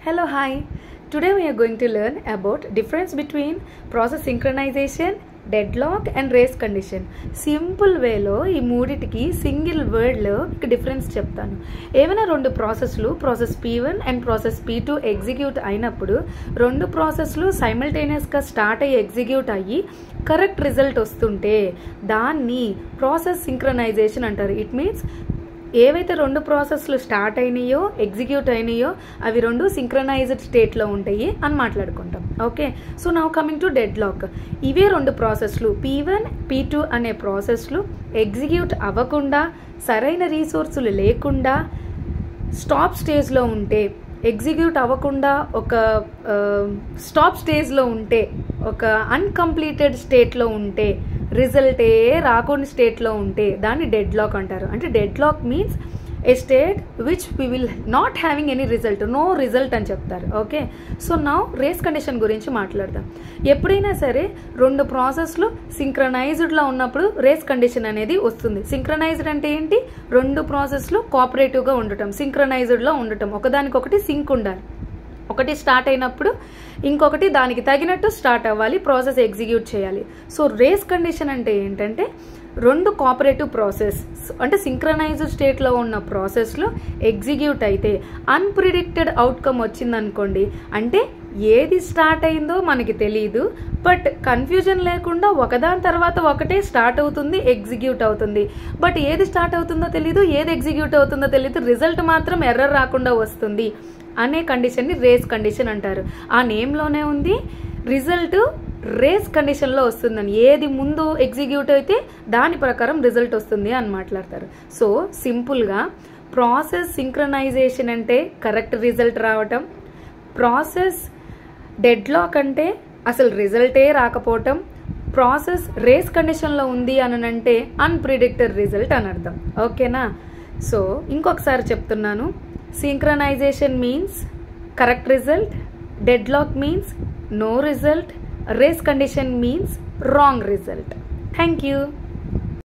Hello, hi. Today we are going to learn about difference between process synchronization, deadlock and race condition. Simple వేలో ఈ మూడిటికి single వర్డ్లో మీకు difference చెప్తాను. ఏమైనా రెండు ప్రాసెస్లు process P1 and process P2 execute అయినప్పుడు రెండు ప్రాసెస్లు సైమల్టేనియస్గా స్టార్ట్ అయ్యి ఎగ్జిక్యూట్ అయ్యి కరెక్ట్ రిజల్ట్ వస్తుంటే దాన్ని ప్రాసెస్ సింక్రనైజేషన్ అంటారు. ఇట్ మీన్స్ ఏవైతే రెండు ప్రాసెస్లు స్టార్ట్ అయినాయో ఎగ్జిక్యూట్ అయినాయో అవి రెండు సింక్రనైజ్డ్ స్టేట్లో ఉంటాయి అని మాట్లాడుకుంటాం. Okay, so now coming to deadlock. ఇవే రెండు ప్రాసెస్లు P1 P2 అనే ప్రాసెస్లు ఎగ్జిక్యూట్ అవ్వకుండా సరైన రీసోర్సులు లేకుండా స్టాప్ స్టేజ్లో ఉంటే, ఎగ్జిక్యూట్ అవ్వకుండా ఒక స్టాప్ స్టేజ్లో ఉంటే, ఒక అన్కంప్లీటెడ్ స్టేట్లో ఉంటే, రిజల్టే రాకుండా స్టేట్లో ఉంటే దాన్ని డెడ్ లాక్ అంటారు. అంటే deadlock means a state which we will not having any result, no result అని చెప్తారు. Okay, so now race condition గురించి మాట్లాడదాం. ఎప్పుడైనా సరే రెండు ప్రాసెస్లు సింక్రనైజ్డ్లో ఉన్నప్పుడు రేస్ కండిషన్ అనేది వస్తుంది. సింక్రనైజ్డ్ అంటే ఏంటి? రెండు ప్రాసెస్లు కోఆపరేటివ్గా ఉండటం, సింక్రనైజ్డ్లో ఉండటం, ఒకదానికొకటి సింక్ ఉండాలి. ఒకటి స్టార్ట్ అయినప్పుడు ఇంకొకటి దానికి తగినట్టు స్టార్ట్ అవ్వాలి, ప్రాసెస్ ఎగ్జిక్యూట్ చేయాలి. సో రేస్ కండిషన్ అంటే ఏంటంటే రెండు కోఆపరేటివ్ ప్రాసెస్ అంటే సింక్రనైజ్డ్ స్టేట్లో ఉన్న ప్రాసెస్లో ఎగ్జిక్యూట్ అయితే అన్ప్రిడిక్టెడ్ అవుట్కమ్ వచ్చిందనుకోండి, అంటే ఏది స్టార్ట్ అయిందో మనకి తెలియదు, బట్ కన్ఫ్యూజన్ లేకుండా ఒకదాని తర్వాత ఒకటే స్టార్ట్ అవుతుంది, ఎగ్జిక్యూట్ అవుతుంది. బట్ ఏది స్టార్ట్ అవుతుందో తెలియదు, ఏది ఎగ్జిక్యూట్ అవుతుందో తెలియదు, రిజల్ట్ మాత్రం ఎర్రర్ రాకుండా వస్తుంది అనే కండిషన్ని రేస్ కండిషన్ అంటారు. ఆ నేమ్లోనే ఉంది, రిజల్ట్ రేస్ కండిషన్లో వస్తుందని. ఏది ముందు ఎగ్జిక్యూట్ అయితే దాని ప్రకారం రిజల్ట్ వస్తుంది అని మాట్లాడతారు. సో సింపుల్గా ప్రాసెస్ సింక్రనైజేషన్ అంటే కరెక్ట్ రిజల్ట్ రావటం, ప్రాసెస్ డెడ్ లాక్ అంటే అసలు రిజల్టే రాకపోవటం, ప్రాసెస్ రేస్ కండిషన్లో ఉంది అని అంటే అన్ప్రిడిక్టెడ్ రిజల్ట్ అని అర్థం. ఓకేనా? సో ఇంకొకసారి చెప్తున్నాను. Synchronization means correct result, deadlock means no result, race condition means wrong result. Thank you.